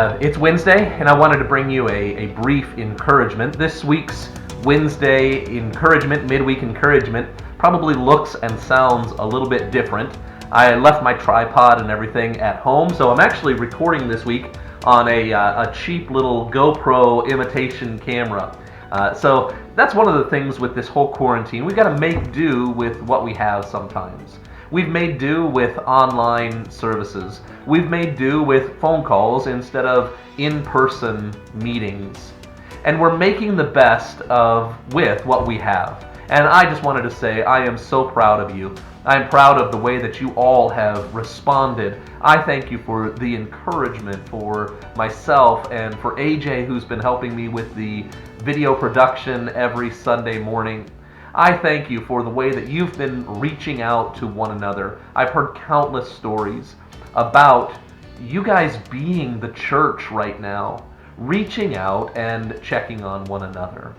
It's Wednesday, and I wanted to bring you a brief encouragement. This week's Wednesday encouragement, midweek encouragement, probably looks and sounds a little bit different. I left my tripod and everything at home, so I'm actually recording this week on a cheap little GoPro imitation camera. So that's one of the things with this whole quarantine. We've got to make do with what we have sometimes. We've made do with online services. We've made do with phone calls instead of in-person meetings. And we're making the best with what we have. And I just wanted to say I am so proud of you. I am proud of the way that you all have responded. I thank you for the encouragement for myself and for AJ, who's been helping me with the video production every Sunday morning. I thank you for the way that you've been reaching out to one another. I've heard countless stories about you guys being the church right now, reaching out and checking on one another.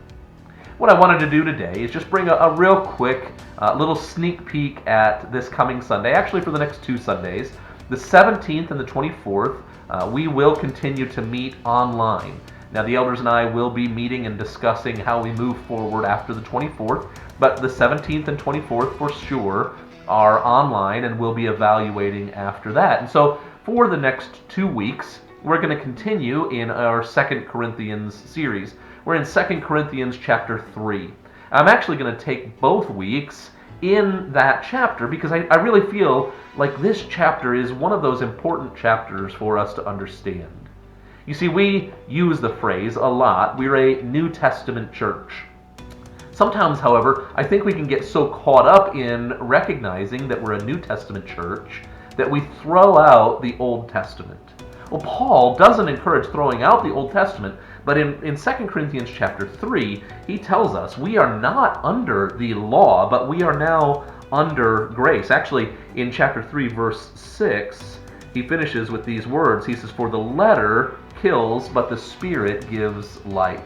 What I wanted to do today is just bring a real quick little sneak peek at this coming Sunday, actually for the next 2 Sundays. The 17th and the 24th, we will continue to meet online. Now, the elders and I will be meeting and discussing how we move forward after the 24th, but the 17th and 24th for sure are online, and we'll be evaluating after that. And so for the next 2 weeks, we're going to continue in our 2 Corinthians series. We're in 2 Corinthians chapter 3. I'm actually going to take both weeks in that chapter because I really feel like this chapter is one of those important chapters for us to understand. You see, we use the phrase a lot, we're a New Testament church. Sometimes, however, I think we can get so caught up in recognizing that we're a New Testament church that we throw out the Old Testament. Well, Paul doesn't encourage throwing out the Old Testament, but in 2 Corinthians chapter 3, he tells us we are not under the law, but we are now under grace. Actually, in chapter 3, verse 6, he finishes with these words. He says, "For the letter kills, but the Spirit gives life."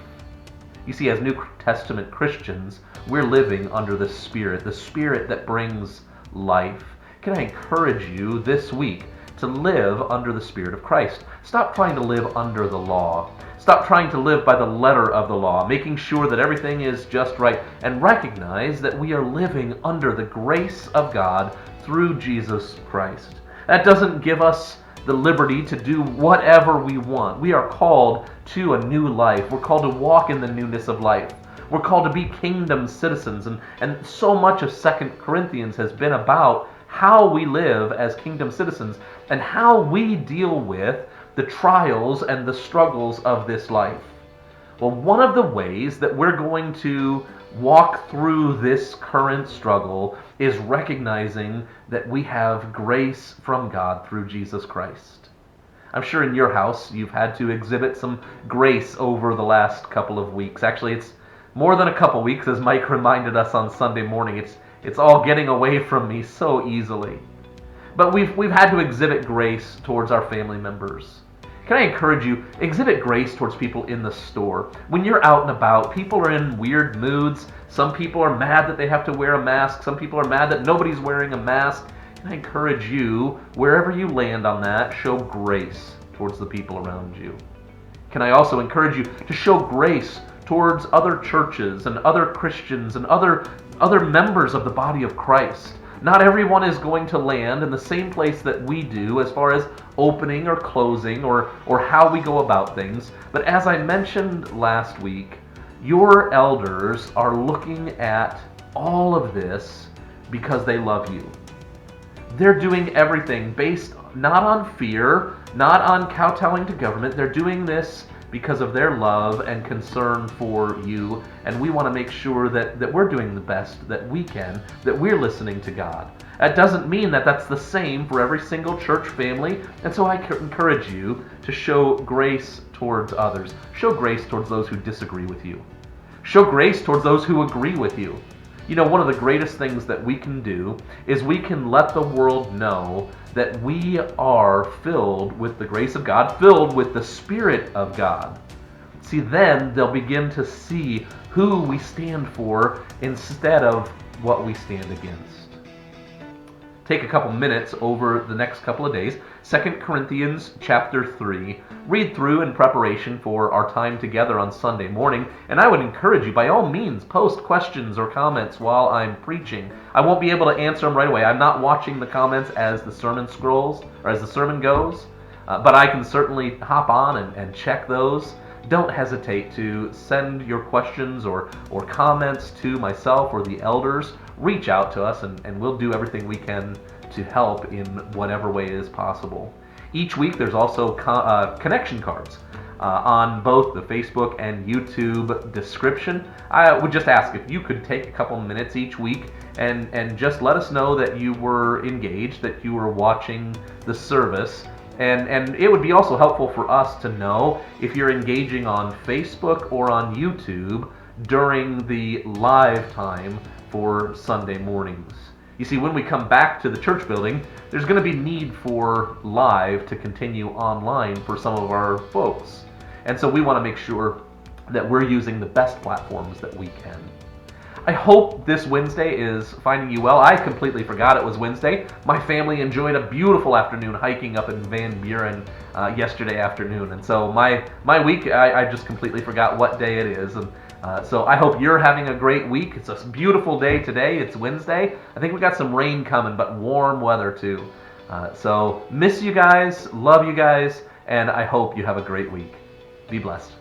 You see, as New Testament Christians, we're living under the Spirit that brings life. Can I encourage you this week to live under the Spirit of Christ? Stop trying to live under the law. Stop trying to live by the letter of the law, making sure that everything is just right, and recognize that we are living under the grace of God through Jesus Christ. That doesn't give us the liberty to do whatever we want. We are called to a new life. We're called to walk in the newness of life. We're called to be kingdom citizens. And so much of 2 Corinthians has been about how we live as kingdom citizens and how we deal with the trials and the struggles of this life. Well, one of the ways that we're going to walk through this current struggle is recognizing that we have grace from God through Jesus Christ. I'm sure in your house you've had to exhibit some grace over the last couple of weeks. Actually, it's more than a couple weeks, as Mike reminded us on Sunday morning. It's all getting away from me so easily. But we've had to exhibit grace towards our family members. Can I encourage you, exhibit grace towards people in the store. When you're out and about, people are in weird moods. Some people are mad that they have to wear a mask. Some people are mad that nobody's wearing a mask. Can I encourage you, wherever you land on that, show grace towards the people around you. Can I also encourage you to show grace towards other churches and other Christians and other members of the body of Christ? Not everyone is going to land in the same place that we do as far as opening or closing or how we go about things. But as I mentioned last week, your elders are looking at all of this because they love you. They're doing everything based not on fear, not on kowtowing to government. They're doing this because of their love and concern for you, and we want to make sure that we're doing the best that we can, that we're listening to God. That doesn't mean that that's the same for every single church family, and so I encourage you to show grace towards others. Show grace towards those who disagree with you. Show grace towards those who agree with you. You know, one of the greatest things that we can do is we can let the world know that we are filled with the grace of God, filled with the Spirit of God. See, then they'll begin to see who we stand for instead of what we stand against. take a couple minutes over the next couple of days, 2 Corinthians chapter 3, read through in preparation for our time together on Sunday morning, and I would encourage you, by all means, post questions or comments while I'm preaching. I won't be able to answer them right away. I'm not watching the comments as the sermon scrolls, or as the sermon goes, but I can certainly hop on and check those. Don't hesitate to send your questions or comments to myself or the elders. Reach out to us, and we'll do everything we can to help in whatever way is possible. Each week there's also connection cards on both the Facebook and YouTube description. I would just ask if you could take a couple minutes each week and just let us know that you were engaged, that you were watching the service. And it would be also helpful for us to know if you're engaging on Facebook or on YouTube during the live time for Sunday mornings. You see, when we come back to the church building, there's going to be need for live to continue online for some of our folks. And so we want to make sure that we're using the best platforms that we can. I hope this Wednesday is finding you well. I completely forgot it was Wednesday. My family enjoyed a beautiful afternoon hiking up in Van Buren yesterday afternoon. And so my week, I just completely forgot what day it is. And so I hope you're having a great week. It's a beautiful day today. It's Wednesday. I think we got some rain coming, but warm weather too. So miss you guys, love you guys, and I hope you have a great week. Be blessed.